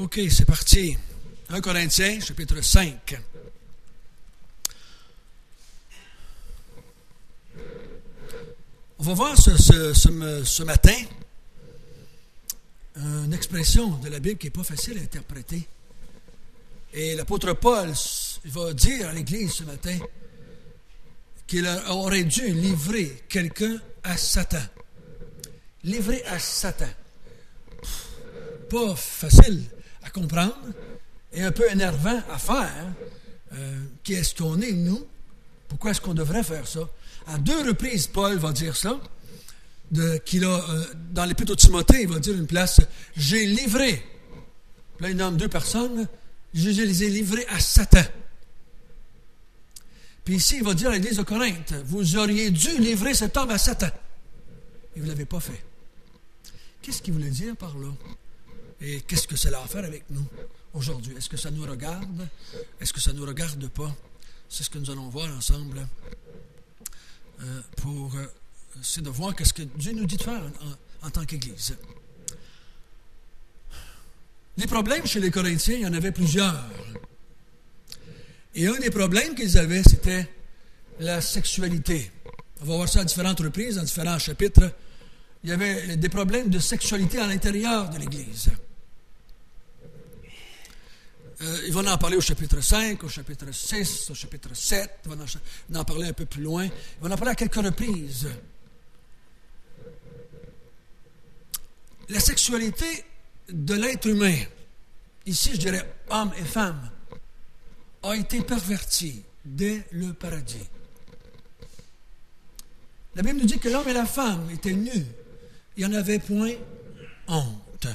OK, c'est parti. 1 Corinthiens, chapitre 5. On va voir ce matin une expression de la Bible qui n'est pas facile à interpréter. Et l'apôtre Paul va dire à l'Église ce matin qu'il aurait dû livrer quelqu'un à Satan. Livrer à Satan. Pas facile à comprendre et un peu énervant à faire. Qui est-ce qu'on est, nous? Pourquoi est-ce qu'on devrait faire ça? À 2 reprises, Paul va dire ça. Dans l'Épître aux Timothée, il va dire une place, « J'ai livré ». Là, il nomme 2 personnes. « Je les ai livrés à Satan ». Puis ici, il va dire à l'Église de Corinthe, « Vous auriez dû livrer cet homme à Satan. » Et vous ne l'avez pas fait. Qu'est-ce qu'il voulait dire par là? Et qu'est-ce que cela a à faire avec nous aujourd'hui? Est-ce que ça nous regarde? Est-ce que ça ne nous regarde pas? C'est ce que nous allons voir ensemble pour essayer de voir ce que Dieu nous dit de faire en tant qu'Église. Les problèmes chez les Corinthiens, il y en avait plusieurs. Et un des problèmes qu'ils avaient, c'était la sexualité. On va voir ça à différentes reprises, dans différents chapitres. Il y avait des problèmes de sexualité à l'intérieur de l'Église. Il va en parler au chapitre 5, au chapitre 6, au chapitre 7. Il va en parler un peu plus loin. Il va en parler à quelques reprises. La sexualité de l'être humain, ici je dirais homme et femme, a été pervertie dès le paradis. La Bible nous dit que l'homme et la femme étaient nus. Il n'y en avait point honte.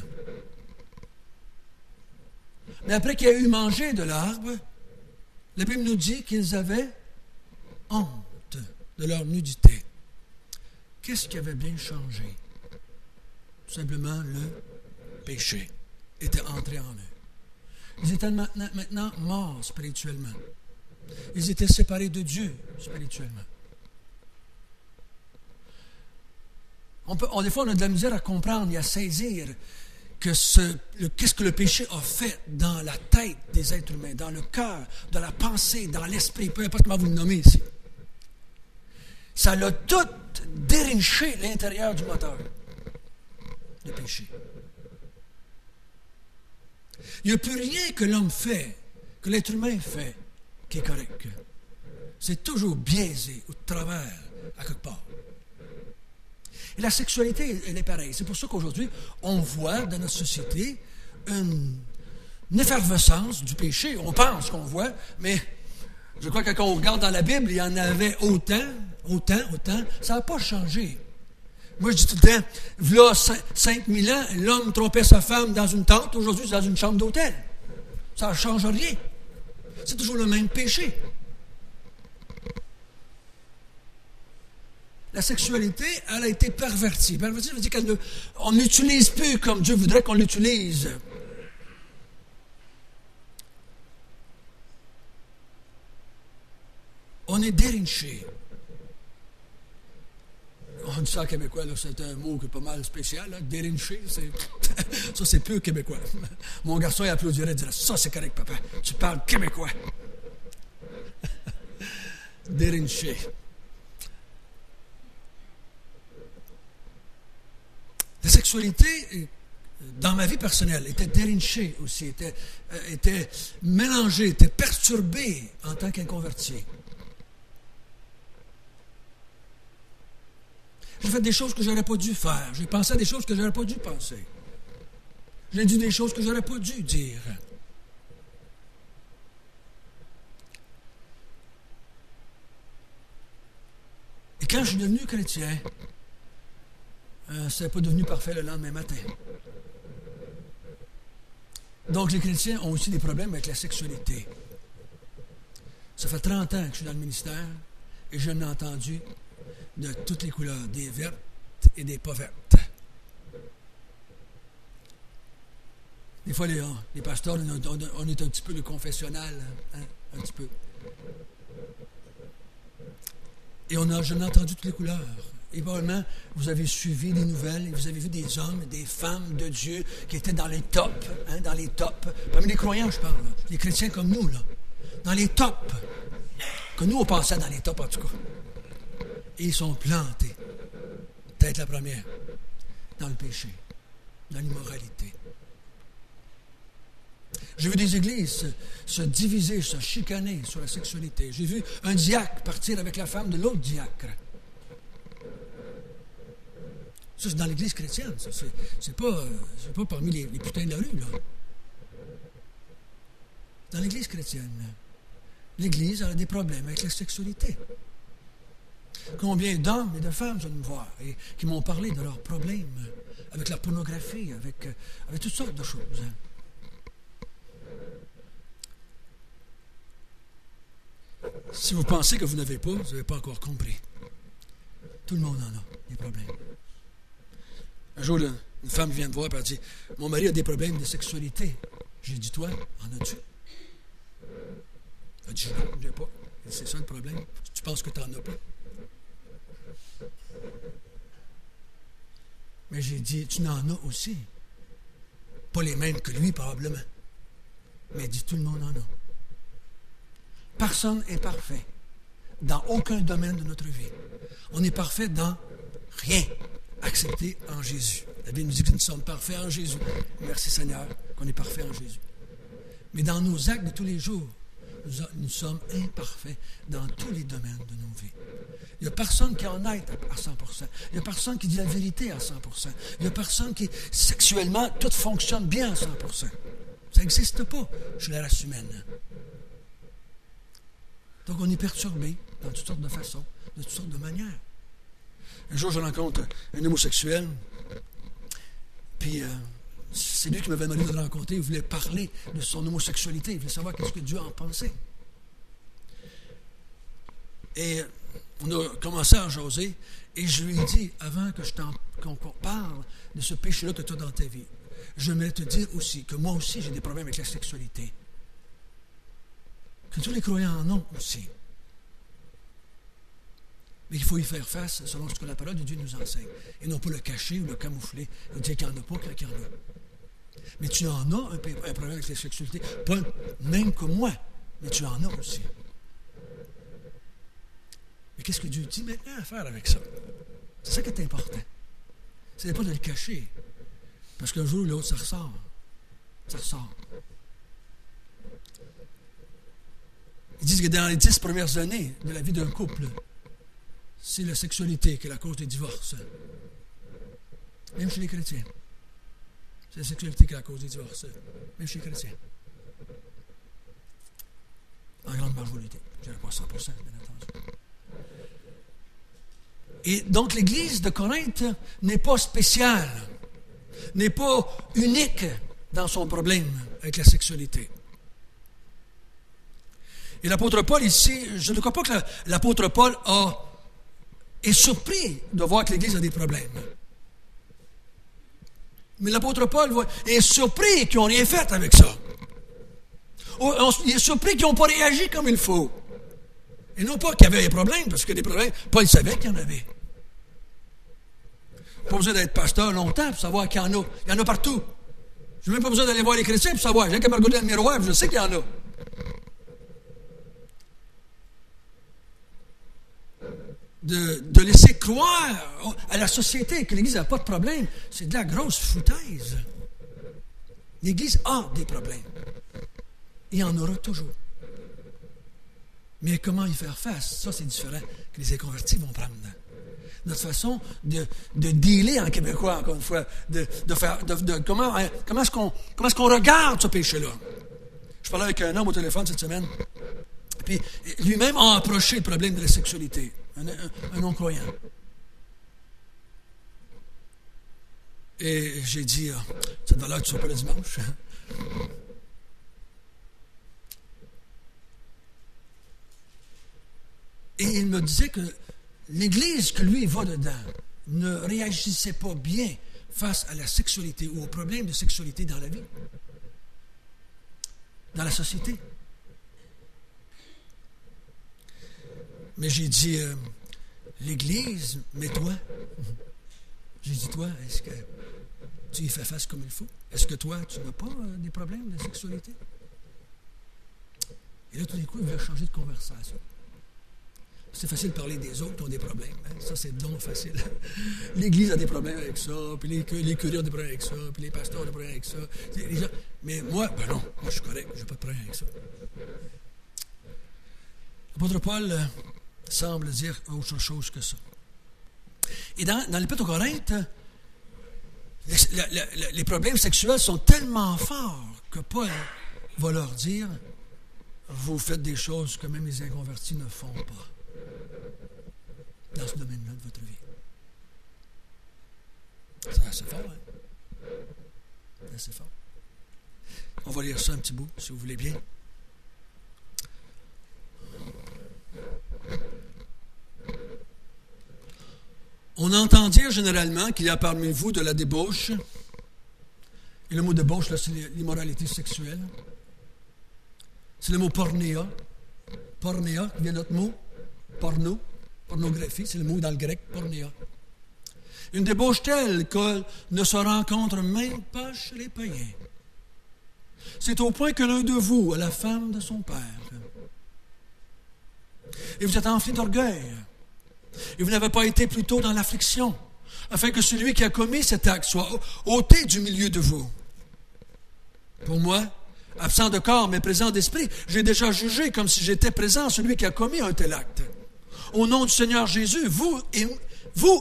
Mais après qu'il y a eu mangé de l'arbre, la Bible nous dit qu'ils avaient honte de leur nudité. Qu'est-ce qui avait bien changé? Tout simplement le péché était entré en eux. Ils étaient maintenant morts spirituellement. Ils étaient séparés de Dieu spirituellement. Des fois, on a de la misère à comprendre et à saisir qu'est-ce que le péché a fait dans la tête des êtres humains, dans le cœur, dans la pensée, dans l'esprit, peu importe comment vous le nommez ici. Ça l'a tout dérinché l'intérieur du moteur, le péché. Il n'y a plus rien que l'homme fait, que l'être humain fait, qui est correct. C'est toujours biaisé ou de travers à quelque part. Et la sexualité, elle est pareille. C'est pour ça qu'aujourd'hui, on voit dans notre société une effervescence du péché. On pense qu'on voit, mais je crois que quand on regarde dans la Bible, il y en avait autant. Ça n'a pas changé. Moi, je dis tout le temps, voilà 5000 ans, l'homme trompait sa femme dans une tente. Aujourd'hui, c'est dans une chambre d'hôtel. Ça ne change rien. C'est toujours le même péché. La sexualité, elle a été pervertie. Pervertie, ça veut dire qu'on n'utilise plus comme Dieu voudrait qu'on l'utilise. On est dérinché. On dit ça en québécois, là, c'est un mot qui est pas mal spécial. Là. Dérinché, ça c'est peu québécois. Mon garçon il applaudirait et dirait, ça c'est correct papa, tu parles québécois. Dérinché. La sexualité, dans ma vie personnelle, était dérinchée aussi, était mélangée, était perturbée en tant qu'inconverti. J'ai fait des choses que je n'aurais pas dû faire. J'ai pensé à des choses que je n'aurais pas dû penser. J'ai dit des choses que je n'aurais pas dû dire. Et quand je suis devenu chrétien, ça n'est pas devenu parfait le lendemain matin. Donc, les chrétiens ont aussi des problèmes avec la sexualité. Ça fait 30 ans que je suis dans le ministère et je n'ai entendu de toutes les couleurs, des vertes et des pas vertes. Des fois, les pasteurs, on est un petit peu le confessionnal, hein, un petit peu. Et je n'ai entendu toutes les couleurs. Et probablement, vous avez suivi les nouvelles et vous avez vu des hommes et des femmes de Dieu qui étaient dans les tops, dans les tops. Parmi les croyants, je parle, là, les chrétiens comme nous, là, dans les tops. Que nous, on pensait dans les tops, en tout cas. Et ils sont plantés, tête la première, dans le péché, dans l'immoralité. J'ai vu des églises se diviser, se chicaner sur la sexualité. J'ai vu un diacre partir avec la femme de l'autre diacre. Ça, c'est dans l'église chrétienne. Ça. C'est pas parmi les putains de la rue, là. Dans l'église chrétienne, l'église a des problèmes avec la sexualité. Combien d'hommes et de femmes viennent me voir et qui m'ont parlé de leurs problèmes avec la pornographie, avec toutes sortes de choses. Si vous pensez que vous n'avez pas, vous n'avez pas encore compris. Tout le monde en a des problèmes. Un jour, une femme vient me voir et elle dit « Mon mari a des problèmes de sexualité. » J'ai dit « Toi, en as-tu? » Elle dit « Non, je n'ai pas. » C'est ça le problème. Tu penses que tu n'en as pas. Mais j'ai dit « Tu en as aussi. » Pas les mêmes que lui, probablement. Mais elle dit « Tout le monde en a. » Personne n'est parfait dans aucun domaine de notre vie. On est parfait dans rien, accepté en Jésus. La Bible nous dit que nous sommes parfaits en Jésus. Merci Seigneur qu'on est parfait en Jésus. Mais dans nos actes de tous les jours, nous sommes imparfaits dans tous les domaines de nos vies. Il n'y a personne qui est honnête à 100%. Il n'y a personne qui dit la vérité à 100%. Il n'y a personne qui, sexuellement, tout fonctionne bien à 100%. Ça n'existe pas chez la race humaine. Donc, on est perturbé dans toutes sortes de façons, de toutes sortes de manières. Un jour, je rencontre un homosexuel, puis c'est lui qui m'avait demandé de le rencontrer. Il voulait parler de son homosexualité. Il voulait savoir qu'est-ce que Dieu en pensait. Et on a commencé à jaser, et je lui ai dit, avant qu'on parle de ce péché-là que tu as dans ta vie, j'aimerais te dire aussi que moi aussi, j'ai des problèmes avec la sexualité. Que tous les croyants en ont aussi. Mais il faut y faire face selon ce que la parole de Dieu nous enseigne. Et non pas le cacher ou le camoufler et dire qu'il n'y en a pas quand il y en a. Mais tu en as un problème avec la sexualité. Pas même que moi, mais tu en as aussi. Mais qu'est-ce que Dieu dit maintenant à faire avec ça? C'est ça qui est important. Ce n'est pas de le cacher. Parce qu'un jour ou l'autre, ça ressort. Ça ressort. Ils disent que dans les 10 premières années de la vie d'un couple, c'est la sexualité qui est la cause des divorces. Même chez les chrétiens. C'est la sexualité qui est la cause des divorces. Même chez les chrétiens. En grande majorité. Je dirais pas 100%, bien entendu. Et donc l'Église de Corinthe n'est pas spéciale, n'est pas unique dans son problème avec la sexualité. Et l'apôtre Paul ici, je ne crois pas que l'apôtre Paul est surpris de voir que l'Église a des problèmes. Mais l'apôtre Paul est surpris qu'ils n'ont rien fait avec ça. Il est surpris qu'ils n'ont pas réagi comme il faut. Et non pas qu'il y avait des problèmes, parce que des problèmes, Paul savait qu'il y en avait. Pas besoin d'être pasteur longtemps pour savoir qu'il y en a. Il y en a partout. Je n'ai même pas besoin d'aller voir les chrétiens pour savoir. J'ai qu'à me regarder dans le miroir, je sais qu'il y en a. De laisser croire à la société que l'Église n'a pas de problème, c'est de la grosse foutaise. L'Église a des problèmes. Il y en aura toujours. Mais comment y faire face? Ça, c'est différent que les inconvertis vont prendre. Notre façon de dealer en québécois, encore une fois, comment est-ce qu'on regarde ce péché-là? Je parlais avec un homme au téléphone cette semaine, puis lui-même a approché le problème de la sexualité, un non-croyant. Et j'ai dit, cette valeur, tu ne sois pas le dimanche. Et il me disait que l'Église que lui va dedans ne réagissait pas bien face à la sexualité ou aux problèmes de sexualité dans la vie, dans la société. Mais j'ai dit, l'Église, mais toi, j'ai dit toi, est-ce que tu y fais face comme il faut? Est-ce que toi, tu n'as pas des problèmes de sexualité? Et là, tout d'un coup, il veut changer de conversation. C'est facile de parler des autres qui ont des problèmes. Hein? Ça, c'est donc facile. L'Église a des problèmes avec ça, puis les curés ont des problèmes avec ça, puis les pasteurs ont des problèmes avec ça. Les gens... Mais moi, ben non, moi je suis correct, je n'ai pas de problème avec ça. L'apôtre Paul semble dire autre chose que ça. Et dans l'Épître aux Corinthes, les problèmes sexuels sont tellement forts que Paul va leur dire, vous faites des choses que même les inconvertis ne font pas dans ce domaine-là de votre vie. C'est assez fort, hein? C'est assez fort. On va lire ça un petit bout, si vous voulez bien. On entend dire généralement qu'il y a parmi vous de la débauche. Et le mot débauche, là, c'est l'immoralité sexuelle. C'est le mot pornéa. Pornéa, qui vient de notre mot porno. Pornographie, c'est le mot dans le grec, pornéa. Une débauche telle qu'elle ne se rencontre même pas chez les païens. C'est au point que l'un de vous a la femme de son père. Et vous êtes enflé d'orgueil. Et vous n'avez pas été plutôt dans l'affliction, afin que celui qui a commis cet acte soit ôté du milieu de vous. Pour moi, absent de corps mais présent d'esprit, j'ai déjà jugé comme si j'étais présent celui qui a commis un tel acte. Au nom du Seigneur Jésus, vous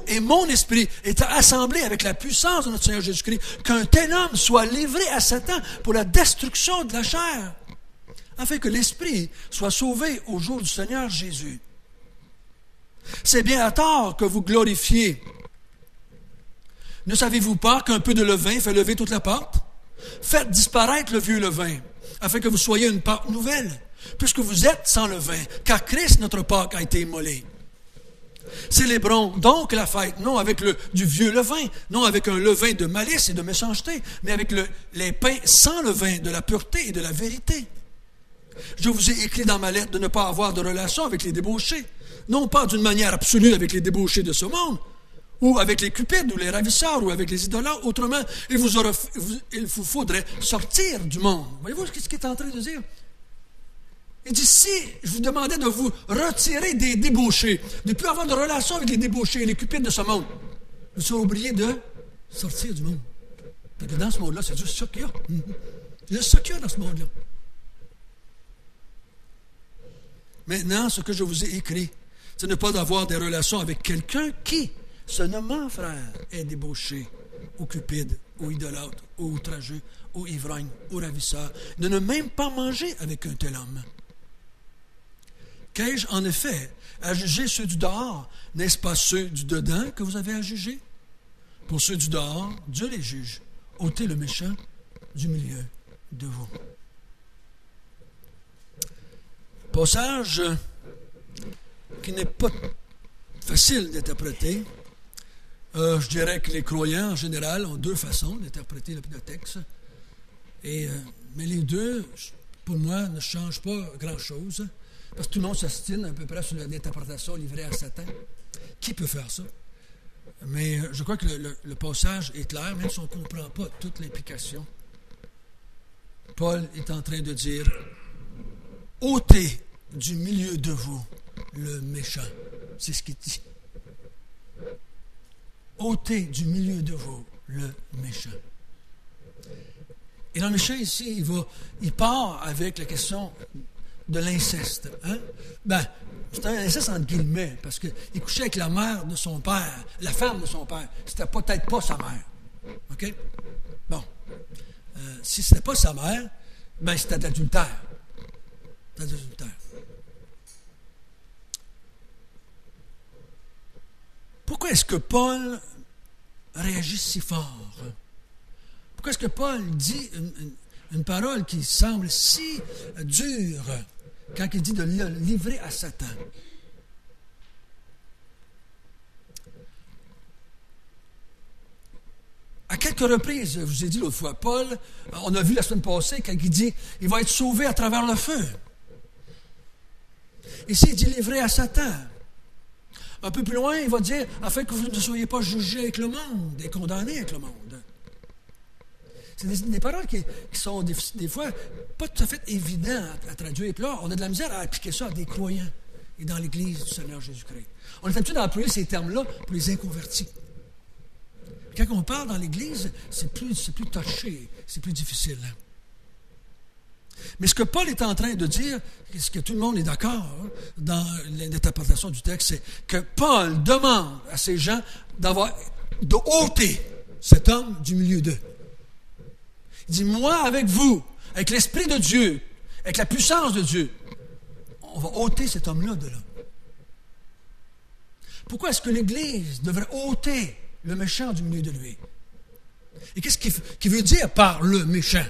et mon esprit est assemblés avec la puissance de notre Seigneur Jésus-Christ, qu'un tel homme soit livré à Satan pour la destruction de la chair, afin que l'esprit soit sauvé au jour du Seigneur Jésus. C'est bien à tort que vous glorifiez. Ne savez-vous pas qu'un peu de levain fait lever toute la pâte? Faites disparaître le vieux levain, afin que vous soyez une pâte nouvelle, puisque vous êtes sans levain, car Christ, notre Pâque, a été immolé. Célébrons donc la fête, non avec du vieux levain, non avec un levain de malice et de méchanceté, mais avec les pains sans levain, de la pureté et de la vérité. Je vous ai écrit dans ma lettre de ne pas avoir de relation avec les débauchés, non pas d'une manière absolue avec les débauchés de ce monde, ou avec les cupides, ou les ravisseurs, ou avec les idolâtres. Autrement, il vous faudrait sortir du monde. Voyez-vous ce qu'il est en train de dire? Il dit, si je vous demandais de vous retirer des débauchés, de ne plus avoir de relation avec les débauchés et les cupides de ce monde, vous serez oublié de sortir du monde. Parce que dans ce monde-là, c'est juste ça qu'il y a. C'est juste ça qu'il y a dans ce monde-là. Maintenant, ce que je vous ai écrit, c'est ne pas avoir des relations avec quelqu'un qui, se nommant frère, est débauché, ou cupide, ou idolâtre, ou outrageux, ou ivrogne, ou ravisseur, de ne même pas manger avec un tel homme. Qu'ai-je en effet à juger ceux du dehors? N'est-ce pas ceux du dedans que vous avez à juger? Pour ceux du dehors, Dieu les juge. Ôtez le méchant du milieu de vous. Passage qui n'est pas facile d'interpréter. Je dirais que les croyants, en général, ont deux façons d'interpréter le texte. Mais les deux, pour moi, ne changent pas grand-chose. Parce que tout le monde s'ostine à peu près sur l'interprétation livrée à Satan. Qui peut faire ça? Mais je crois que le passage est clair, même si on ne comprend pas toute l'implication. Paul est en train de dire, ôtez du milieu de vous le méchant. C'est ce qu'il dit. Ôtez du milieu de vous le méchant. Et le méchant ici, il part avec la question de l'inceste. Hein? C'est un inceste entre guillemets, parce qu'il couchait avec la mère de son père, la femme de son père. C'était peut-être pas sa mère. OK? Bon. Si c'était pas sa mère, c'était de l'adultère. C'était de l'adultère. Pourquoi est-ce que Paul réagit si fort? Pourquoi est-ce que Paul dit une parole qui semble si dure quand il dit de le livrer à Satan? À quelques reprises, je vous ai dit l'autre fois, Paul, on a vu la semaine passée quand il dit il va être sauvé à travers le feu. Ici, il dit livré à Satan. Un peu plus loin, il va dire, afin que vous ne soyez pas jugés avec le monde et condamnés avec le monde. C'est des paroles qui sont des fois pas tout à fait évidentes à traduire. Et puis là, on a de la misère à appliquer ça à des croyants et dans l'Église du Seigneur Jésus-Christ. On est habitué d'employer ces termes-là pour les inconvertis. Quand on parle dans l'Église, c'est plus touché, c'est plus difficile. Mais ce que Paul est en train de dire, ce que tout le monde est d'accord dans l'interprétation du texte, c'est que Paul demande à ces gens de ôter cet homme du milieu d'eux. Il dit, moi avec vous, avec l'Esprit de Dieu, avec la puissance de Dieu, on va ôter cet homme-là de là. Pourquoi est-ce que l'Église devrait ôter le méchant du milieu de lui? Et qu'est-ce qu'il veut dire par le méchant?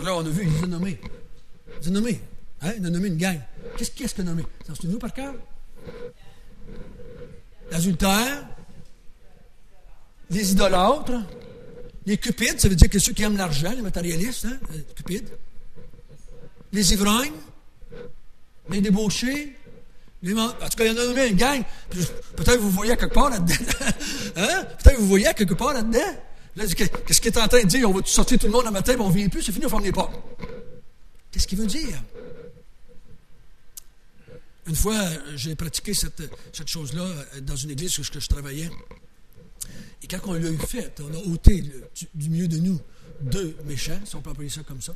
Là, on a vu, il les a nommés. Il les a nommés. Hein? Il a nommé une gang. Qu'est-ce qu'il a nommé? Vous en souvenez-vous par cœur? L'adultère, les idolâtres, les cupides, ça veut dire que ceux qui aiment l'argent, les matérialistes, hein? Les cupides, les ivrognes, les débauchés, en tout cas, il y en a nommé une gang. Peut-être que vous voyez quelque part là-dedans. Hein? Peut-être que vous voyez quelque part là-dedans. Là, qu'est-ce qu'il est en train de dire? On va sortir tout le monde le matin, mais on ne vient plus, c'est fini, on ne ferme les portes. Qu'est-ce qu'il veut dire? Une fois, j'ai pratiqué cette chose-là dans une église où je travaillais. Et quand on l'a eu fait, on a ôté du milieu de nous 2 méchants, si on peut appeler ça comme ça.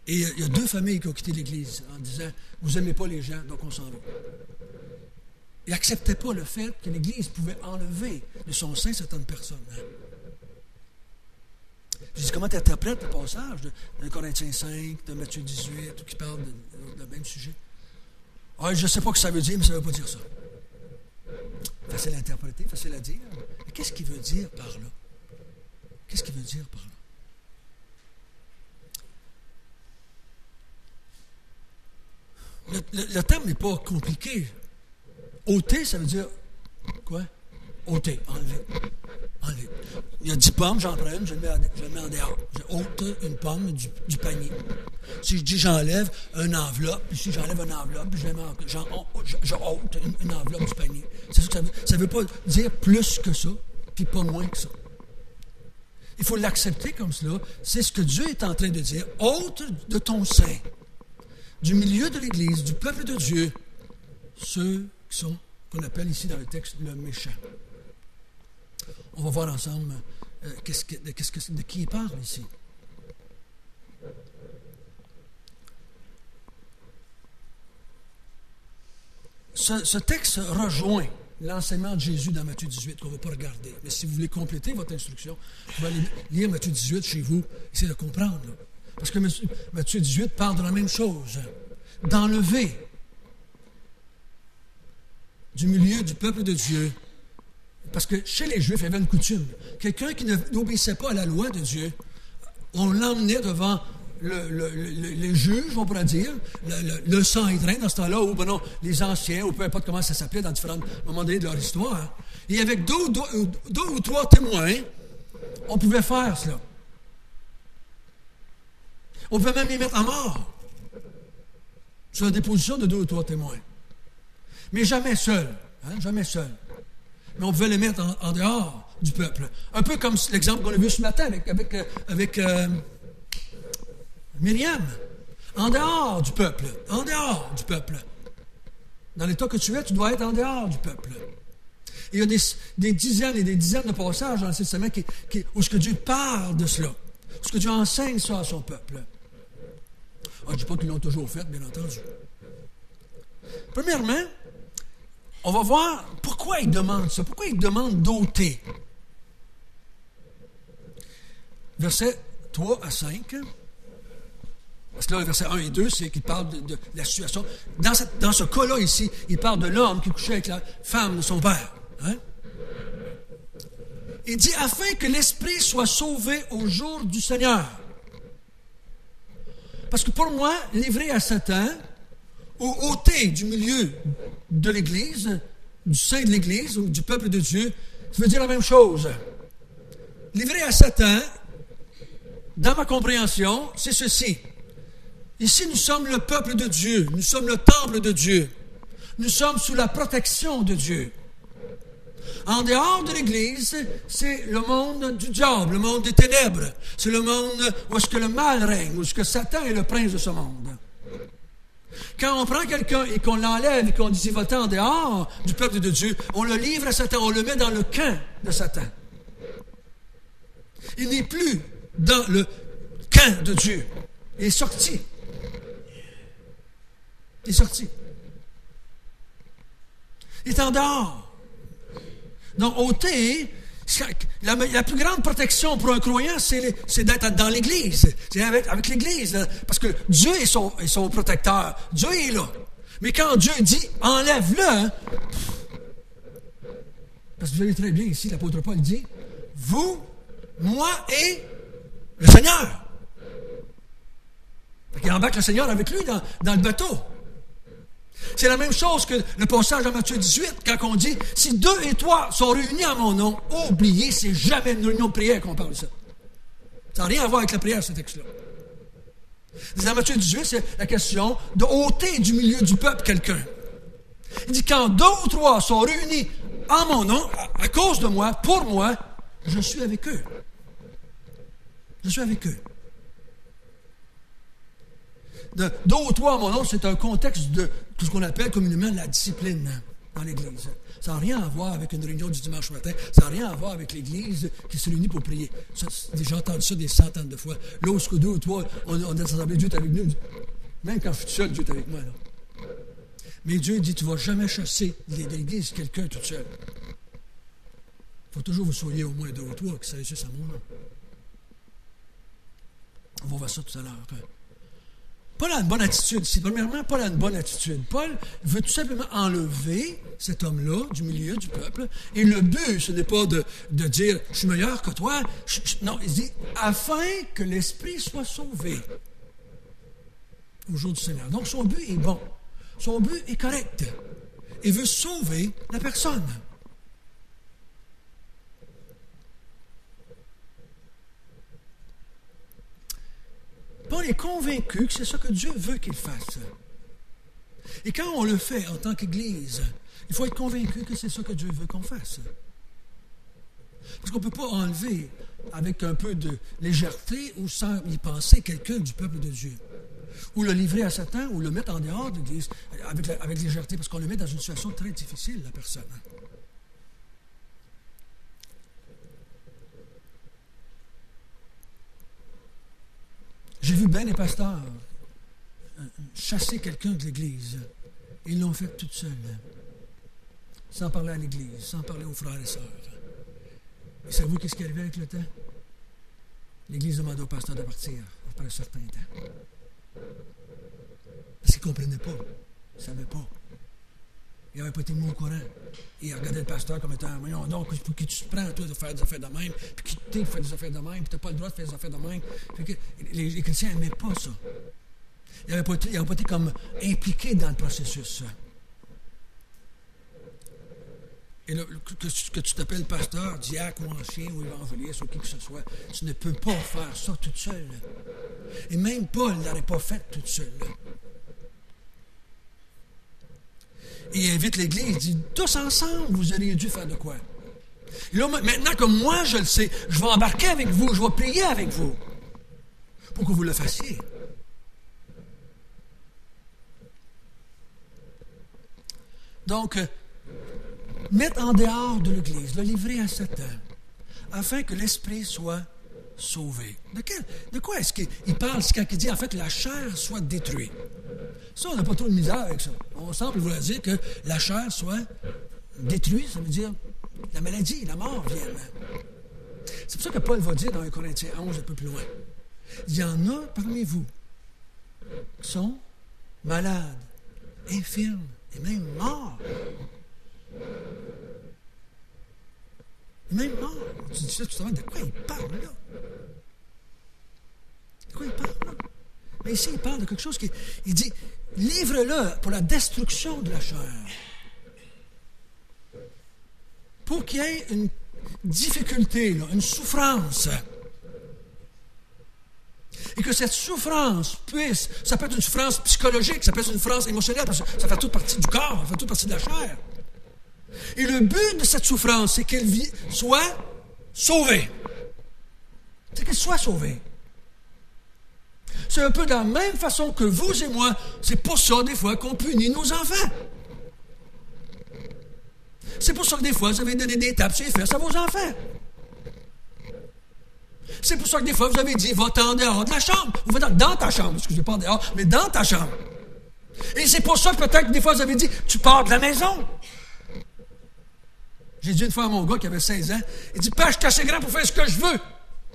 Et il y a 2 familles qui ont quitté l'église en disant, vous n'aimez pas les gens, donc on s'en va. Ils n'acceptaient pas le fait que l'Église pouvait enlever de son sein certaines personnes. Je dis, comment tu interprètes le passage de Corinthiens 5, de Matthieu 18, qui parle de même sujet? Ah, je ne sais pas ce que ça veut dire, mais ça ne veut pas dire ça. Facile à interpréter, facile à dire. Mais qu'est-ce qu'il veut dire par là? Qu'est-ce qu'il veut dire par là? Le terme n'est pas compliqué. Ôter, ça veut dire quoi? Ôter, enlever. Enlever. Il y a 10 pommes, j'en prends une, je le mets en dehors. Je ôte une pomme du panier. Si je dis j'enlève une enveloppe, puis si j'enlève une enveloppe, puis je ôte une enveloppe du panier. C'est ça que ça veut. Ça ne veut pas dire plus que ça, puis pas moins que ça. Il faut l'accepter comme cela. C'est ce que Dieu est en train de dire. Ôte de ton sein, du milieu de l'Église, du peuple de Dieu, ceux qui sont, qu'on appelle ici dans le texte, le méchant. On va voir ensemble de qui il parle ici. Ce texte rejoint l'enseignement de Jésus dans Matthieu 18 qu'on ne va pas regarder. Mais si vous voulez compléter votre instruction, vous allez lire Matthieu 18 chez vous, essayez de comprendre. Là. Parce que Matthieu 18 parle de la même chose. D'enlever du milieu du peuple de Dieu. Parce que chez les Juifs, il y avait une coutume. Quelqu'un qui n'obéissait pas à la loi de Dieu, on l'emmenait devant les juges, on pourrait dire, le Sanhédrin dans ce temps-là, ou ben non, les anciens, ou peu importe comment ça s'appelait dans différents moments donnés de leur histoire. Et avec 2 ou 3 témoins, on pouvait faire cela. On pouvait même les mettre à mort sur la déposition de 2 ou 3 témoins. Mais jamais seul. Jamais seul. Mais on pouvait les mettre en dehors du peuple. Un peu comme l'exemple qu'on a vu ce matin avec Myriam. En dehors du peuple. En dehors du peuple. Dans l'état que tu es, tu dois être en dehors du peuple. Et il y a des dizaines et des dizaines de passages dans le Testament où ce que Dieu parle de cela. Où ce que Dieu enseigne ça à son peuple. Je ne dis pas qu'ils l'ont toujours fait, bien entendu. Premièrement, on va voir pourquoi il demande ça. Pourquoi il demande d'ôter. Versets 3 à 5. Parce que là, versets 1 et 2, c'est qu'il parle de la situation. Dans ce cas-là, ici, il parle de l'homme qui couchait avec la femme de son père. Hein? Il dit, afin que l'esprit soit sauvé au jour du Seigneur. Parce que pour moi, livré à Satan, ou ôté du milieu de l'Église, du sein de l'Église, ou du peuple de Dieu, ça veut dire la même chose. Livré à Satan, dans ma compréhension, c'est ceci. Ici, nous sommes le peuple de Dieu, nous sommes le temple de Dieu. nous sommes sous la protection de Dieu. En dehors de l'Église, c'est le monde du diable, le monde des ténèbres. C'est le monde où est-ce que le mal règne, où est-ce que Satan est le prince de ce monde. Quand on prend quelqu'un et qu'on l'enlève et qu'on dit « va-t'en en dehors du peuple de Dieu », on le livre à Satan, on le met dans le camp de Satan. Il n'est plus dans le camp de Dieu. Il est sorti. Il est sorti. Il est en dehors. Donc, ôter, la plus grande protection pour un croyant, c'est d'être dans l'Église. C'est avec l'Église. Parce que Dieu est son protecteur. Dieu est là. Mais quand Dieu dit, enlève-le, hein, parce que vous allez très bien ici, l'apôtre Paul dit, vous, moi et le Seigneur. Il embarque le Seigneur avec lui dans le bateau. C'est la même chose que le passage en Matthieu 18, quand on dit « Si 2 et 3 sont réunis en mon nom, oubliez, c'est jamais une réunion de prière qu'on parle de ça. » Ça n'a rien à voir avec la prière, ce texte-là. Dans Matthieu 18, c'est la question de ôter du milieu du peuple quelqu'un. Il dit « Quand 2 ou 3 sont réunis en mon nom, à cause de moi, pour moi, je suis avec eux. » Je suis avec eux. De 2 ou 3 en mon nom, c'est un contexte de tout ce qu'on appelle communément la discipline dans l'Église. Ça n'a rien à voir avec une réunion du dimanche matin. Ça n'a rien à voir avec l'Église qui se réunit pour prier. J'ai entendu ça des centaines de fois. Lorsque 2 ou 3, on est assemblés, Dieu est avec nous. Même quand je suis seul, Dieu est avec moi. Là. Mais Dieu dit, tu ne vas jamais chasser de l'Église quelqu'un tout seul. Il faut toujours que vous soyez au moins 2 ou 3 qui s'agissent à mon nom. On va voir ça tout à l'heure. Paul a une bonne attitude. Premièrement, Paul a une bonne attitude. Paul veut tout simplement enlever cet homme-là du milieu du peuple. Et le but, ce n'est pas de dire « je suis meilleur que toi ». Non, il dit « afin que l'esprit soit sauvé au jour du Seigneur ». Donc, son but est bon. Son but est correct. Il veut sauver la personne. Paul est convaincu que c'est ça que Dieu veut qu'il fasse. Et quand on le fait en tant qu'Église, il faut être convaincu que c'est ça que Dieu veut qu'on fasse. Parce qu'on ne peut pas enlever avec un peu de légèreté ou sans y penser quelqu'un du peuple de Dieu. Ou le livrer à Satan ou le mettre en dehors de l'Église avec légèreté, parce qu'on le met dans une situation très difficile, la personne. J'ai vu bien les pasteurs chasser quelqu'un de l'Église. Ils l'ont fait toute seule, sans parler à l'Église, sans parler aux frères et sœurs. Et savez-vous qu'est-ce qui est arrivé avec le temps? L'Église demandait au pasteur de partir après un certain temps. Parce qu'il ne comprenait pas. Il ne savait pas. Il n'avait pas été mis au courant. Il regardait le pasteur comme étant, voyons donc, pour qui tu te prends, toi, de faire des affaires de même, puis qui t'es de faire des affaires de même, puis tu n'as pas le droit de faire des affaires de même. Les chrétiens n'aimaient pas ça. Ils n'avaient pas été comme impliqués dans le processus. Et là, que tu t'appelles pasteur, diacre ou ancien ou évangéliste ou qui que ce soit, tu ne peux pas faire ça toute seule. Et même Paul ne l'aurait pas fait toute seule. Et il invite l'Église, il dit, tous ensemble, vous auriez dû faire de quoi? Et là, maintenant que moi, je le sais, je vais embarquer avec vous, je vais prier avec vous, pour que vous le fassiez. Donc, mettre en dehors de l'Église, le livrer à Satan, afin que l'esprit soit sauvé. De quoi est-ce qu'il parle quand il dit, en fait, que la chair soit détruite? Ça, on n'a pas trop de misère avec ça. On semble vouloir dire que la chair soit détruite, ça veut dire la maladie, la mort vienne. C'est pour ça que Paul va dire dans 1 Corinthiens 11, un peu plus loin. Il y en a parmi vous qui sont malades, infirmes et même morts. Et même morts. Tu dis ça, tu te demandes de quoi il parle là? De quoi il parle là? Mais ici, il parle de quelque chose qui... Il dit, livre-le pour la destruction de la chair. Pour qu'il y ait une difficulté, là, une souffrance. Et que cette souffrance puisse, ça peut être une souffrance psychologique, ça peut être une souffrance émotionnelle, parce que ça fait toute partie du corps, ça fait toute partie de la chair. Et le but de cette souffrance, c'est qu'elle soit sauvée. C'est qu'elle soit sauvée. C'est un peu de la même façon que vous et moi, c'est pour ça, des fois, qu'on punit nos enfants. C'est pour ça que des fois, vous avez donné des tapes sur les fesses à vos enfants. C'est pour ça que des fois, vous avez dit, va-t'en dehors de la chambre. Ou va dans ta chambre, excusez pas dehors, mais dans ta chambre. Et c'est pour ça que peut-être que des fois, vous avez dit, tu pars de la maison. J'ai dit une fois à mon gars qui avait 16 ans, il dit, Père, je suis assez grand pour faire ce que je veux.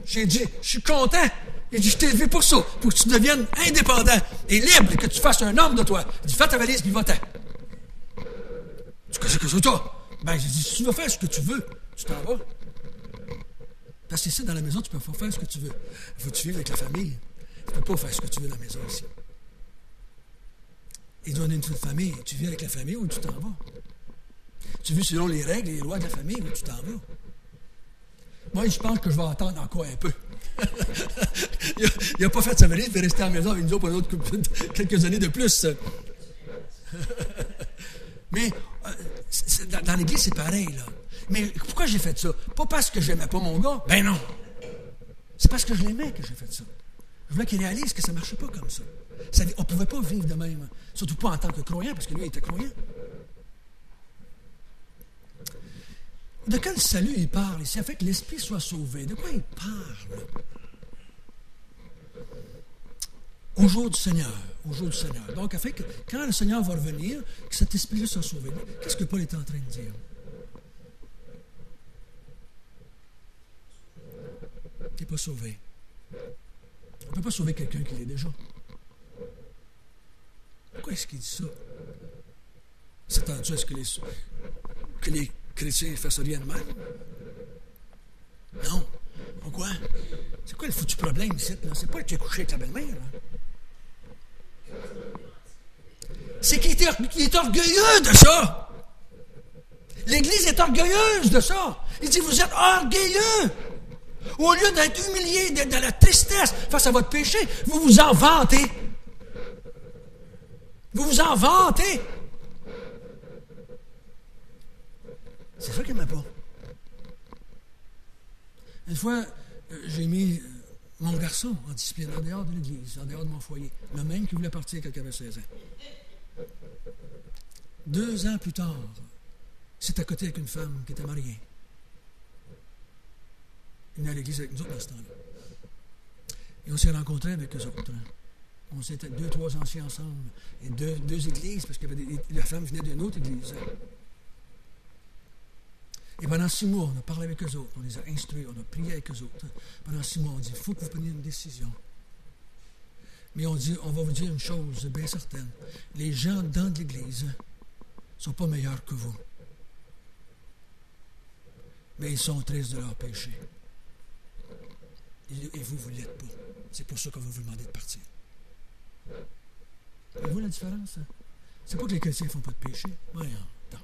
J'ai dit, je suis content. Il dit, je t'ai élevé pour ça, pour que tu deviennes indépendant et libre et que tu fasses un homme de toi. Il dit, fais ta valise puis va-t'en. Tu sais que c'est toi? Ben, j'ai dit, si tu veux faire ce que tu veux, tu t'en vas. Parce que ici, dans la maison, tu peux pas faire ce que tu veux. Il faut que tu vives avec la famille. Tu ne peux pas faire ce que tu veux dans la maison ici. Et tu as une famille, tu vis avec la famille ou tu t'en vas. Tu vis selon les règles et les lois de la famille ou tu t'en vas. Moi, je pense que je vais attendre encore un peu. Il n'a pas fait sa valise, il va rester à la maison avec nous pour quelques années de plus. Mais dans l'Église, c'est pareil, là. Mais pourquoi j'ai fait ça? Pas parce que j'aimais pas mon gars. Ben non. C'est parce que je l'aimais que j'ai fait ça. Je voulais qu'il réalise que ça ne marchait pas comme ça. On ne pouvait pas vivre de même. Surtout pas en tant que croyant, parce que lui, il était croyant. De quel salut il parle ici? Afin que l'Esprit soit sauvé. De quoi il parle? Au jour du Seigneur. Au jour du Seigneur. Donc, afin que quand le Seigneur va revenir, que cet esprit-là soit sauvé. Qu'est-ce que Paul est en train de dire? Tu n'es pas sauvé. On ne peut pas sauver quelqu'un qui l'est déjà. Pourquoi est-ce qu'il dit ça? S'attend-tu à ce que les chrétiens fassent rien de mal? Non. Pourquoi? C'est quoi le foutu problème ici? C'est pas que tu es couché avec la belle-mère. C'est qu'il est orgueilleux de ça. L'Église est orgueilleuse de ça. Il dit, vous êtes orgueilleux. Au lieu d'être humilié, d'être dans la tristesse face à votre péché, vous vous en vantez. Vous vous en vantez. C'est ça qu'il n'aimait pas. Une fois, j'ai mis mon garçon en discipline, en dehors de l'église, en dehors de mon foyer. Le même qui voulait partir quand il avait 16 ans. 2 ans plus tard, c'est à côté avec une femme qui était mariée. Il venait à l'église avec nous autres dans ce temps-là. Et on s'est rencontrés avec eux autres. On s'était 2, 3 anciens ensemble. Et deux églises, parce que la femme venait d'une autre église. Et pendant 6 mois, on a parlé avec eux autres, on les a instruits, on a prié avec eux autres. Pendant 6 mois, on dit, il faut que vous preniez une décision. Mais on dit, on va vous dire une chose bien certaine. Les gens dans l'Église ne sont pas meilleurs que vous. Mais ils sont tristes de leur péché. Et vous, vous ne l'êtes pas. C'est pour ça qu'on va vous demander de partir. Voyez-vous la différence? C'est pas que les chrétiens ne font pas de péché. Voyons, non.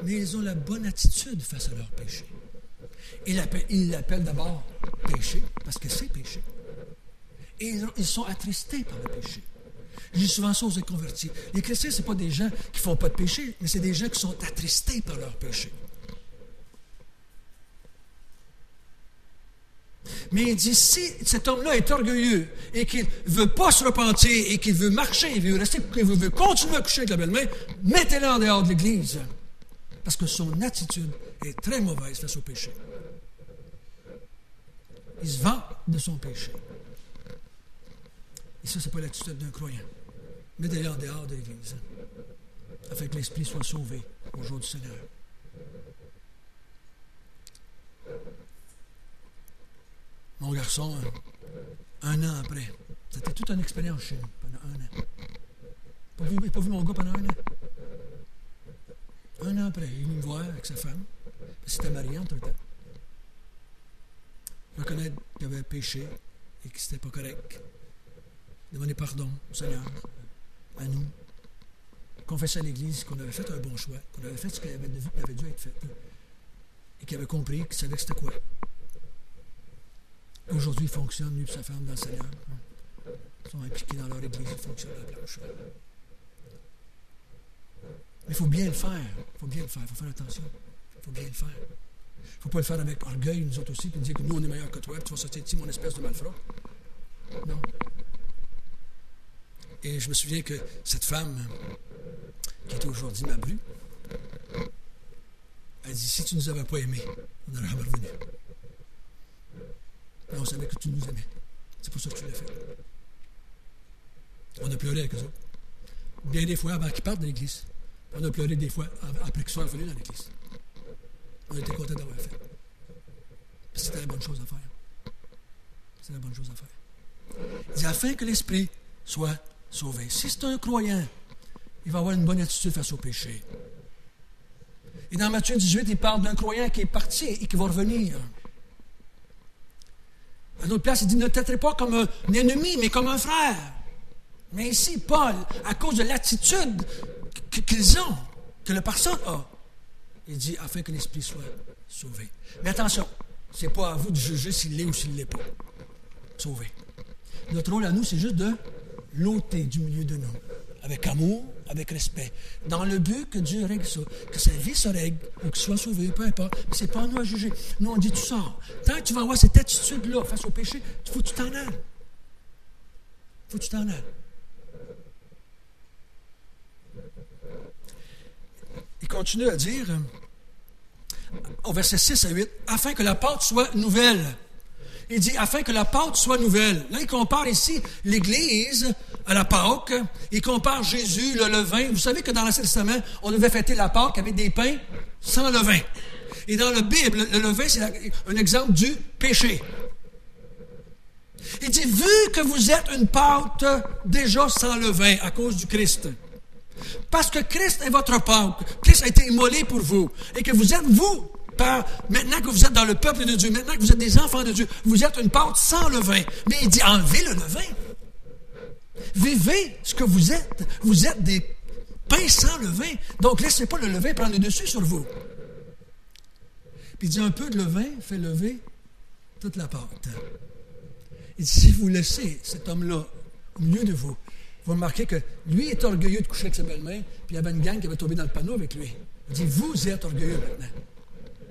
Mais ils ont la bonne attitude face à leur péché. Ils l'appellent d'abord péché, parce que c'est péché. Et ils sont attristés par le péché. Je dis souvent ça aux convertis. Les chrétiens, ce n'est pas des gens qui ne font pas de péché, mais c'est des gens qui sont attristés par leur péché. Mais il dit, si cet homme-là est orgueilleux et qu'il ne veut pas se repentir et qu'il veut marcher, qu'il veut continuer à coucher avec la belle-mère, mettez-le en dehors de l'Église. Parce que son attitude est très mauvaise face au péché. Il se vante de son péché. Et ça, ce n'est pas l'attitude d'un croyant. Mettez-le en dehors de l'Église. Afin que l'Esprit soit sauvé au jour du Seigneur. Mon garçon, 1 an après, c'était toute une expérience chez nous pendant 1 an. Il n'a pas vu mon gars pendant 1 an. 1 an après, il est venu me voir avec sa femme. Il s'était marié entre-temps. Reconnaître qu'il avait péché et que c'était pas correct. Demander pardon au Seigneur, à nous. Confesser à l'Église qu'on avait fait un bon choix, qu'on avait fait ce qui avait dû être fait. Et qu'il avait compris, qu'il savait que c'était quoi. Aujourd'hui, ils fonctionnent, lui et sa femme, dans le Seigneur. Ils sont impliqués dans leur église, ils fonctionnent à la planche. Mais il faut bien le faire. Il faut bien le faire. Il faut faire attention. Il faut bien le faire. Il ne faut pas le faire avec orgueil, nous autres aussi, puis dire que nous, on est meilleurs que toi, puis tu vas sortir ici, mon espèce de malfrat. Non. Et je me souviens que cette femme, qui était aujourd'hui ma bru, elle dit, si tu ne nous avais pas aimés, on n'aurait jamais revenu. Mais on savait que tu nous aimais. C'est pour ça que tu l'as fait. On a pleuré avec eux autres. Bien des fois, avant qu'ils partent de l'église. On a pleuré des fois après qu'ils soient revenus dans l'église. On était contents d'avoir fait. C'était la bonne chose à faire. C'est la bonne chose à faire. Il dit, afin que l'esprit soit sauvé. Si c'est un croyant, il va avoir une bonne attitude face au péché. Et dans Matthieu 18, il parle d'un croyant qui est parti et qui va revenir. À une autre place, il dit, ne traitez pas comme un ennemi, mais comme un frère. Mais ici, Paul, à cause de l'attitude qu'ils ont, que la personne a, il dit, afin que l'esprit soit sauvé. Mais attention, ce n'est pas à vous de juger s'il l'est ou s'il ne l'est pas. Sauvé. Notre rôle à nous, c'est juste de l'ôter du milieu de nous, avec amour, avec respect, dans le but que Dieu règle ça, que sa vie se règle, ou qu'il soit sauvé, peu importe. Mais ce n'est pas à nous à juger. Nous, on dit, tu sors. Tant que tu vas avoir cette attitude-là face au péché, il faut que tu t'en ailles. Il faut que tu t'en ailles. Il continue à dire, au verset 6 à 8, afin que la pâte soit nouvelle. Il dit, afin que la Pâque soit nouvelle. Là, il compare ici l'Église à la Pâque. Il compare Jésus, le levain. Vous savez que dans l'Ancien Testament, on devait fêter la Pâque avec des pains sans levain. Et dans la Bible, le levain, c'est un exemple du péché. Il dit, vu que vous êtes une pâte déjà sans levain à cause du Christ, parce que Christ est votre Pâque, Christ a été immolé pour vous, et que vous êtes, vous, maintenant que vous êtes dans le peuple de Dieu, maintenant que vous êtes des enfants de Dieu, vous êtes une pâte sans levain. Mais il dit, enlevez le levain. Vivez ce que vous êtes. Vous êtes des pains sans levain. Donc, laissez pas le levain prendre le dessus sur vous. Puis il dit, un peu de levain fait lever toute la pâte. Il dit, si vous laissez cet homme-là au milieu de vous, vous remarquez que lui est orgueilleux de coucher avec sa belle-mère, puis il y avait une gang qui avait tombé dans le panneau avec lui. Il dit, vous êtes orgueilleux maintenant.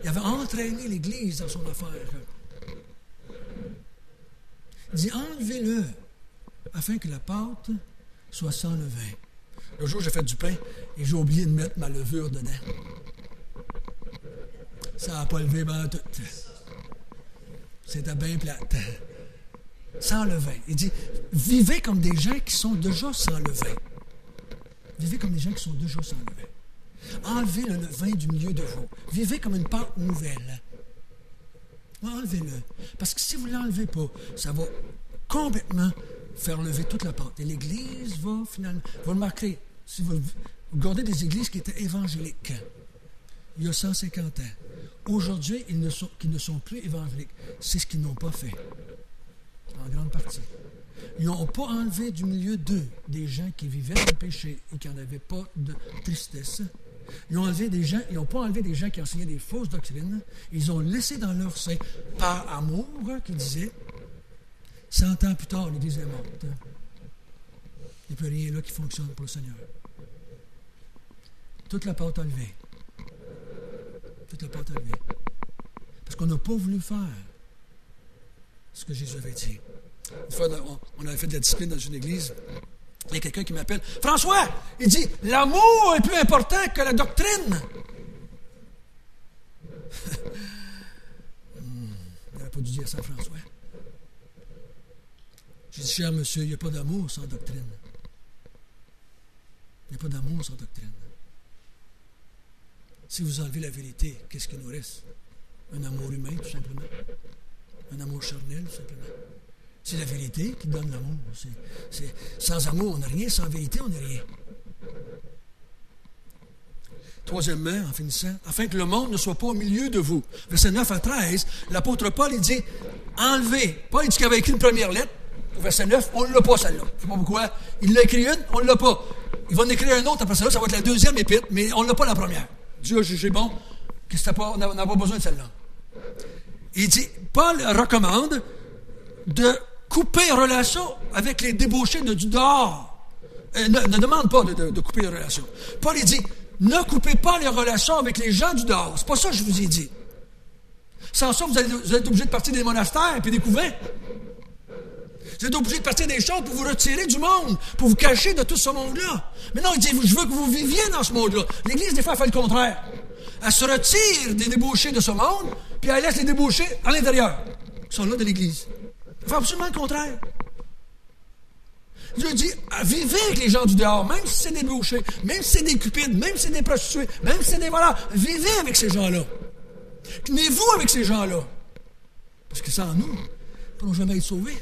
Il avait entraîné l'Église dans son affaire. Il dit, enlevez-le, afin que la pâte soit sans levain. Le jour où j'ai fait du pain, et j'ai oublié de mettre ma levure dedans. Ça n'a pas levé ben tout. C'était bien plate. Sans levain. Il dit, vivez comme des gens qui sont déjà sans levain. Vivez comme des gens qui sont déjà sans levain. Enlevez le levain du milieu de vous. Vivez comme une pâte nouvelle. Enlevez-le. Parce que si vous ne l'enlevez pas, ça va complètement faire lever toute la pâte. Et l'Église va finalement... Vous remarquerez, si vous regardez des églises qui étaient évangéliques, il y a 150 ans, aujourd'hui, qui ne sont plus évangéliques. C'est ce qu'ils n'ont pas fait. En grande partie. Ils n'ont pas enlevé du milieu d'eux des gens qui vivaient dans le péché et qui n'avaient pas de tristesse. Ils n'ont pas enlevé des gens qui enseignaient des fausses doctrines. Ils ont laissé dans leur sein, par amour, qu'ils disaient, 100 ans plus tard, l'Église est morte. Il n'y a plus rien là qui fonctionne pour le Seigneur. Toute la pâte enlevée. Toute la pâte enlevée. Parce qu'on n'a pas voulu faire ce que Jésus avait dit. Une fois, on avait fait de la discipline dans une église. Il y a quelqu'un qui m'appelle. François, il dit, l'amour est plus important que la doctrine. Il n'aurait pas dû dire ça, François. J'ai dit, cher monsieur, il n'y a pas d'amour sans doctrine. Il n'y a pas d'amour sans doctrine. Si vous enlevez la vérité, qu'est-ce qui nous reste? Un amour humain, tout simplement. Un amour charnel, tout simplement. C'est la vérité qui donne l'amour. Sans amour, on n'a rien. Sans vérité, on n'a rien. Troisièmement, en finissant, afin que le monde ne soit pas au milieu de vous. Verset 9 à 13, l'apôtre Paul, il dit, enlevez. Paul, il dit qu'il avait écrit une première lettre. Au verset 9, on ne l'a pas, celle-là. Je ne sais pas pourquoi. Il l'a écrit une, on ne l'a pas. Il va en écrire une autre après celle-là, ça va être la deuxième épître, mais on ne l'a pas la première. Dieu a jugé bon, on n'a pas besoin de celle-là. Il dit, Paul recommande de couper relation avec les débauchés du dehors. Ne demande pas de couper les relations. Paul, il dit, ne coupez pas les relations avec les gens du dehors. C'est pas ça que je vous ai dit. Sans ça, vous êtes obligé de partir des monastères et des couvents. Vous êtes obligé de partir des choses pour vous retirer du monde, pour vous cacher de tout ce monde-là. Mais non, il dit, je veux que vous viviez dans ce monde-là. L'Église, des fois, fait le contraire. Elle se retire des débauchés de ce monde, puis elle laisse les débauchés à l'intérieur. Ils sont là de l'Église. Elle fait absolument le contraire. Dieu dit, vivez avec les gens du dehors, même si c'est des débauchés, même si c'est des cupides, même si c'est des prostituées, même si c'est des voleurs. Vivez avec ces gens-là. Tenez-vous avec ces gens-là. Parce que sans nous, nous ne pourrons jamais être sauvés.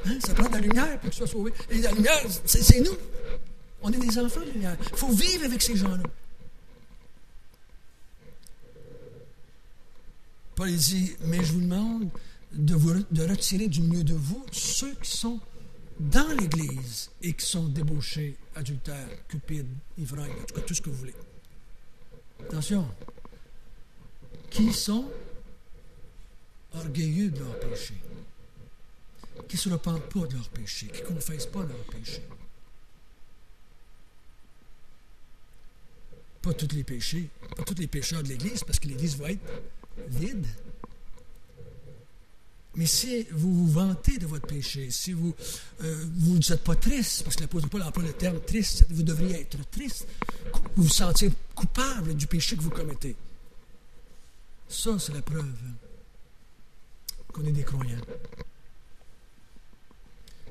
Hein? Ça prend de la lumière pour qu'ils soient sauvés. Et la lumière, c'est nous. On est des enfants de lumière. Il faut vivre avec ces gens-là. Paul dit, mais je vous demande de retirer du milieu de vous ceux qui sont dans l'Église et qui sont débauchés, adultères, cupides, ivrognes, en tout cas tout ce que vous voulez. Attention. Qui sont orgueilleux de leur péché, qui ne se repentent pas de leur péché, qui ne confessent pas leur péché. Pas tous les péchés, pas tous les pécheurs de l'Église, parce que l'Église va être vide. Mais si vous vous vantez de votre péché, si vous n'êtes pas triste, parce que l'apôtre Paul emploie le terme triste, vous devriez être triste, vous vous sentir coupable du péché que vous commettez. Ça, c'est la preuve qu'on est des croyants.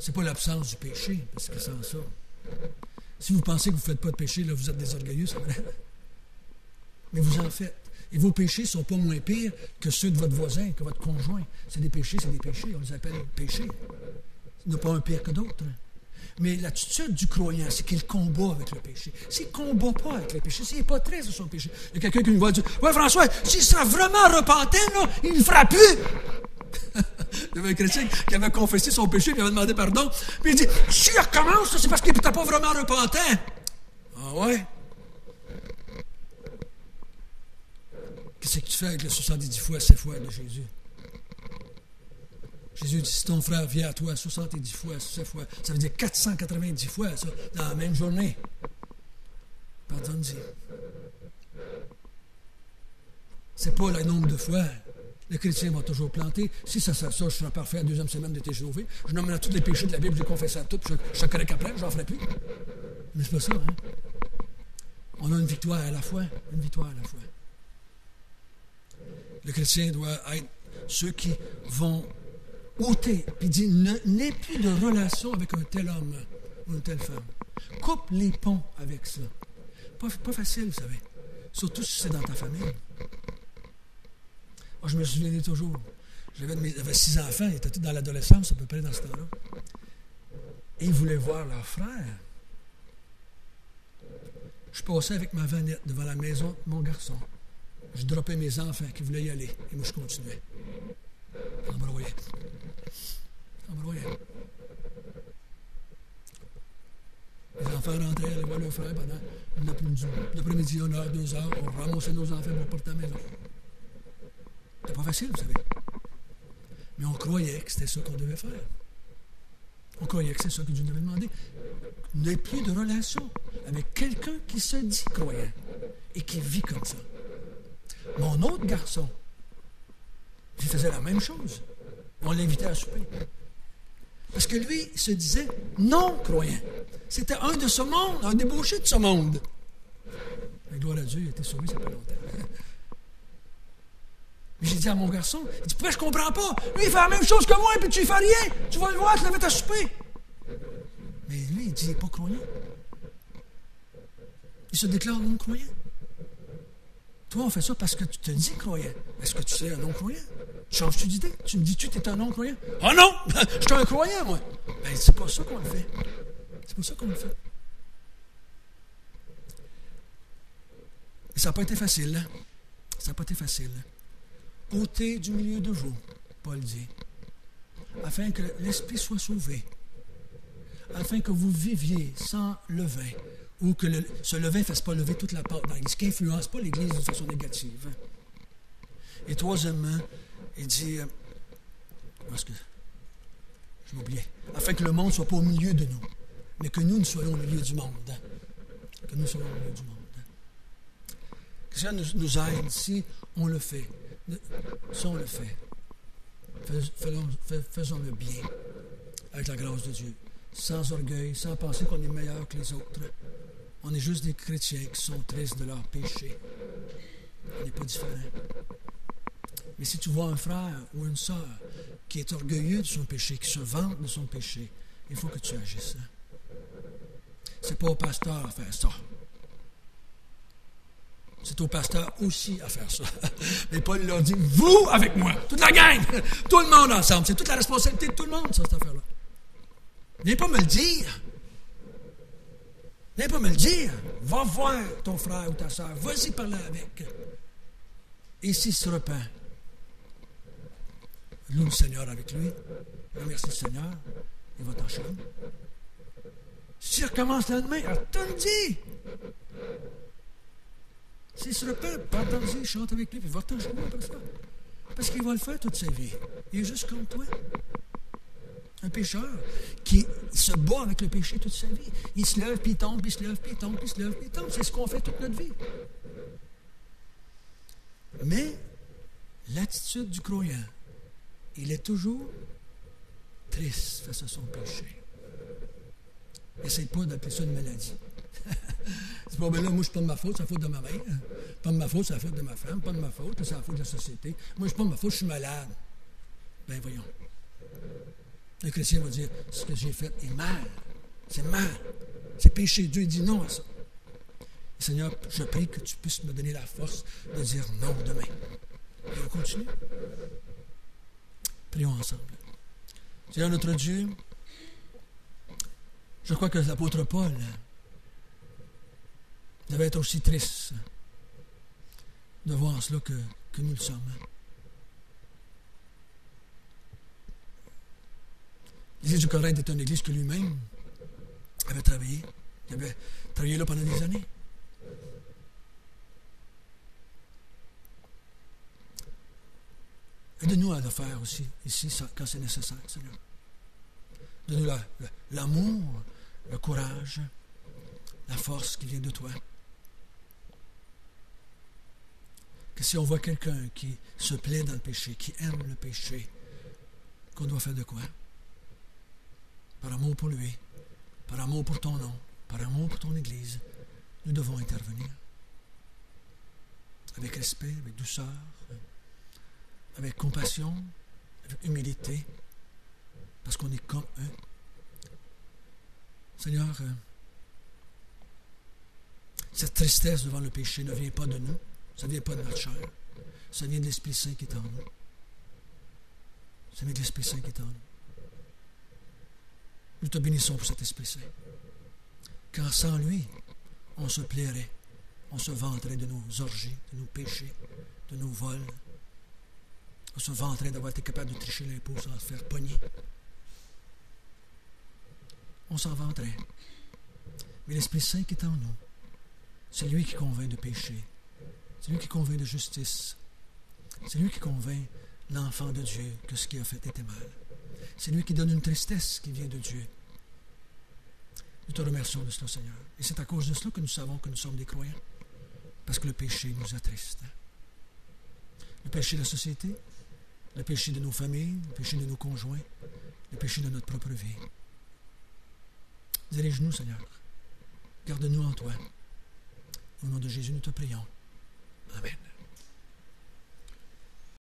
Ce n'est pas l'absence du péché, parce que sans ça, si vous pensez que vous ne faites pas de péché, là, vous êtes des orgueilleux, c'est vrai. Mais vous en faites. Et vos péchés ne sont pas moins pires que ceux de votre voisin, que votre conjoint. C'est des péchés, on les appelle péchés. Il n'y en a pas un pire que d'autres. Mais l'attitude du croyant, c'est qu'il combat avec le péché. S'il ne combat pas avec le péché, s'il n'est pas triste de son péché, il y a quelqu'un qui nous va dire, « Ouais, François, s'il serait vraiment repentant, là, il ne le fera plus. » Il y avait un chrétien qui avait confessé son péché, il avait demandé pardon. Puis il dit, « S'il recommence, c'est parce qu'il n'était pas vraiment repentant. » Ah ouais? Qu'est-ce que tu fais avec le 70 fois, 7 fois de Jésus? Jésus dit, si ton frère vient à toi 70 fois, 7 fois, ça veut dire 490 fois, ça, dans la même journée. Pardonne-y. C'est pas le nombre de fois. Le chrétien va toujours planter. Si ça, je serai parfait à la 2e semaine d'été sauvé. Je nommerai tous les péchés de la Bible, je les confesserai tous, je serai correct après, je n'en ferai plus. Mais c'est pas ça, hein? On a une victoire à la fois. Une victoire à la fois. Le chrétien doit être ceux qui vont ôter, puis dit, n'aie plus de relation avec un tel homme ou une telle femme. Coupe les ponts avec ça. Pas facile, vous savez. Surtout si c'est dans ta famille. Moi, je me souviens toujours. J'avais 6 enfants, ils étaient tous dans l'adolescence, à peu près dans ce temps-là. Et ils voulaient voir leur frère. Je passais avec ma vanette devant la maison de mon garçon. Je droppais mes enfants qui voulaient y aller. Et moi, je continuais. Embrouillé. Les enfants rentraient, allaient voir leur frère pendant l'après-midi, 1 heure, 2 heures. On ramassait nos enfants pour porter à la maison. C'était pas facile, vous savez. Mais on croyait que c'était ça qu'on devait faire. On croyait que c'est ça que Dieu nous avait demandé. N'ayez plus de relation avec quelqu'un qui se dit croyant et qui vit comme ça. Mon autre garçon, il faisait la même chose. On l'invitait à souper. Parce que lui, il se disait non-croyant. C'était un de ce monde, un débauché de ce monde. Mais gloire à Dieu, il a été sauvé, ça fait longtemps. Mais j'ai dit à mon garçon, il dit, pourquoi je comprends pas? Lui, il fait la même chose que moi, puis tu ne fais rien. Tu vas le voir, tu l'invites à souper. Mais lui, il dit, il n'est pas croyant. Il se déclare non-croyant. Toi, on fait ça parce que tu te dis croyant. Est-ce que tu serais un non-croyant? Changes-tu d'idée? Tu me dis-tu que tu es un non-croyant? Ah non! Je suis un croyant, moi! Ben, c'est pas ça qu'on le fait. C'est pas ça qu'on le fait. Et ça n'a pas été facile, hein? Ça n'a pas été facile. Ôtez du milieu de vous, Paul dit, afin que l'esprit soit sauvé, afin que vous viviez sans levain, ou que ce levain ne fasse pas lever toute la part dans l'Église, qui n'influence pas l'Église de façon négative. Et troisièmement, il dit, Je m'oubliais. Afin que le monde ne soit pas au milieu de nous, mais que nous soyons au milieu du monde. Que nous soyons au milieu du monde. Que ça nous aide si on le fait. Si on le fait. Faisons-le bien, avec la grâce de Dieu. Sans orgueil, sans penser qu'on est meilleur que les autres. On est juste des chrétiens qui sont tristes de leur péché. On n'est pas différents. Mais si tu vois un frère ou une sœur qui est orgueilleux de son péché, qui se vante de son péché, il faut que tu agisses. C'est pas au pasteur à faire ça. C'est au pasteur aussi à faire ça. Mais Paul leur dit, vous avec moi, toute la gang, tout le monde ensemble. C'est toute la responsabilité de tout le monde, ça, cette affaire-là. Viens pas me le dire. Viens pas me le dire. Va voir ton frère ou ta soeur. Vas-y parler avec. Et s'il se repent, loue le Seigneur avec lui. Remercie le Seigneur. Il va t'en chambre. S'il recommence le lendemain, attends-y. S'il se repent, attends-y, chante avec lui, puis va t'en chambre après ça. Parce qu'il va le faire toute sa vie. Il est juste comme toi. Un pécheur qui se bat avec le péché toute sa vie. Il se lève, puis il tombe, puis il se lève, puis il tombe, puis il se lève, puis il tombe. C'est ce qu'on fait toute notre vie. Mais l'attitude du croyant, il est toujours triste face à son péché. N'essaye pas d'appeler ça une maladie. C'est pas, ben là, moi, c'est pas de ma faute, c'est la faute de ma mère. Pas de ma faute, c'est la faute de ma femme. Pas de ma faute, c'est la faute de la société. Moi, c'est pas de ma faute, je suis malade. Ben voyons. Le chrétien va dire, ce que j'ai fait est mal. C'est mal. C'est péché. Dieu dit non à ça. Et Seigneur, je prie que tu puisses me donner la force de dire non demain. Et on continue. Prions ensemble. Seigneur notre Dieu, je crois que l'apôtre Paul devait être aussi triste de voir cela que nous le sommes. L'Église du Corinthe est une église que lui-même avait travaillé. Il avait travaillé là pendant des années. Aide-nous à le faire aussi, ici, quand c'est nécessaire, Seigneur. Donne-nous l'amour, le courage, la force qui vient de toi. Que si on voit quelqu'un qui se plaît dans le péché, qui aime le péché, qu'on doit faire de quoi? Par amour pour lui, par amour pour ton nom, par amour pour ton Église, nous devons intervenir. Avec respect, avec douceur, avec compassion, avec humilité, parce qu'on est comme eux. Seigneur, cette tristesse devant le péché ne vient pas de nous, ça ne vient pas de notre chair, ça vient de l'Esprit Saint qui est en nous. Ça vient de l'Esprit Saint qui est en nous. Nous te bénissons pour cet Esprit Saint. Car sans lui, on se plairait, on se vanterait de nos orgies, de nos péchés, de nos vols. On se vanterait d'avoir été capable de tricher l'impôt sans se faire pogner. On s'en vanterait. Mais l'Esprit Saint qui est en nous, c'est lui qui convainc de péché. C'est lui qui convainc de justice. C'est lui qui convainc l'enfant de Dieu que ce qu'il a fait était mal. C'est lui qui donne une tristesse qui vient de Dieu. Nous te remercions de cela, Seigneur. Et c'est à cause de cela que nous savons que nous sommes des croyants. Parce que le péché nous attriste. Le péché de la société, le péché de nos familles, le péché de nos conjoints, le péché de notre propre vie. Dirige-nous, Seigneur. Garde-nous en toi. Au nom de Jésus, nous te prions. Amen.